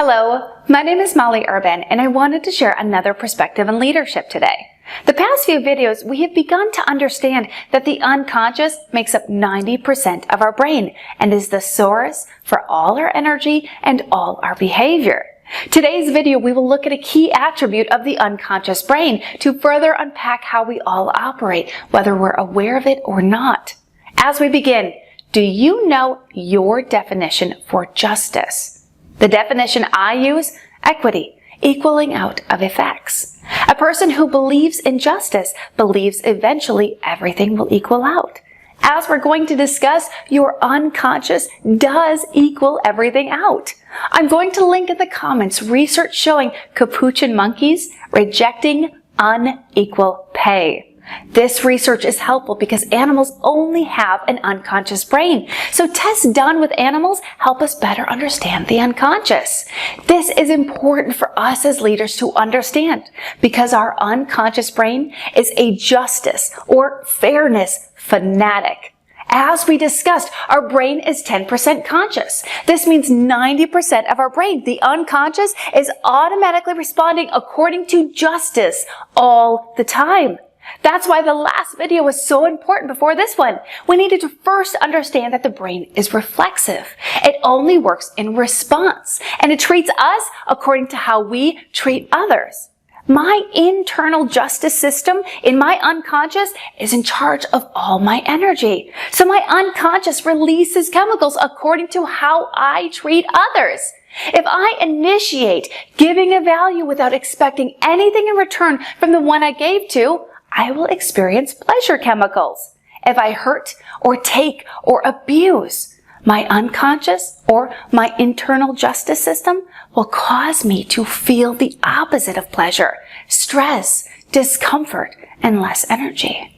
Hello, my name is Molly Urban, and I wanted to share another perspective on leadership today. The past few videos, we have begun to understand that the unconscious makes up 90% of our brain and is the source for all our energy and all our behavior. Today's video, we will look at a key attribute of the unconscious brain to further unpack how we all operate, whether we're aware of it or not. As we begin, do you know your definition for justice? The definition I use, equity, equaling out of effects. A person who believes in justice believes eventually everything will equal out. As we're going to discuss, your unconscious does equal everything out. I'm going to link in the comments research showing capuchin monkeys rejecting unequal pay. This research is helpful because animals only have an unconscious brain. So tests done with animals help us better understand the unconscious. This is important for us as leaders to understand because our unconscious brain is a justice or fairness fanatic. As we discussed, our brain is 10% conscious. This means 90% of our brain, the unconscious, is automatically responding according to justice all the time. That's why the last video was so important before this one. We needed to first understand that the brain is reflexive. It only works in response, and it treats us according to how we treat others. My internal justice system in my unconscious is in charge of all my energy. So my unconscious releases chemicals according to how I treat others. If I initiate giving a value without expecting anything in return from the one I gave to, I will experience pleasure chemicals. If I hurt or take or abuse, my unconscious or my internal justice system will cause me to feel the opposite of pleasure, stress, discomfort, and less energy.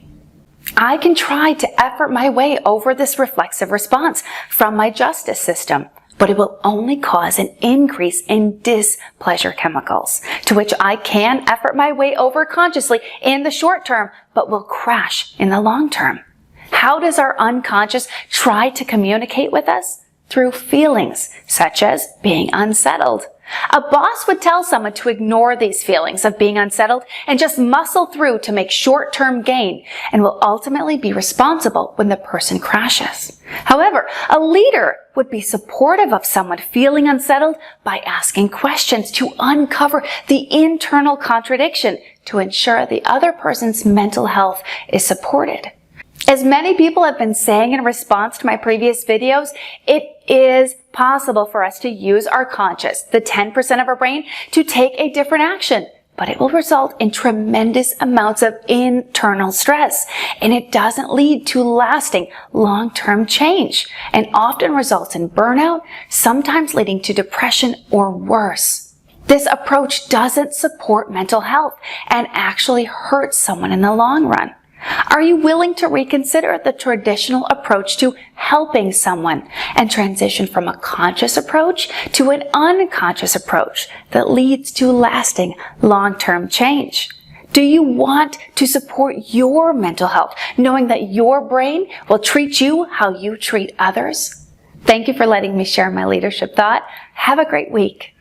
I can try to effort my way over this reflexive response from my justice system, but it will only cause an increase in displeasure chemicals, to which I can effort my way over consciously in the short term, but will crash in the long term. How does our unconscious try to communicate with us? Through feelings, such as being unsettled. A boss would tell someone to ignore these feelings of being unsettled and just muscle through to make short-term gain and will ultimately be responsible when the person crashes. However, a leader would be supportive of someone feeling unsettled by asking questions to uncover the internal contradiction to ensure the other person's mental health is supported. As many people have been saying in response to my previous videos, it is possible for us to use our conscious, the 10% of our brain, to take a different action, but it will result in tremendous amounts of internal stress, and it doesn't lead to lasting long-term change, and often results in burnout, sometimes leading to depression or worse. This approach doesn't support mental health and actually hurts someone in the long run. Are you willing to reconsider the traditional approach to helping someone and transition from a conscious approach to an unconscious approach that leads to lasting long-term change? Do you want to support your mental health, knowing that your brain will treat you how you treat others? Thank you for letting me share my leadership thought. Have a great week.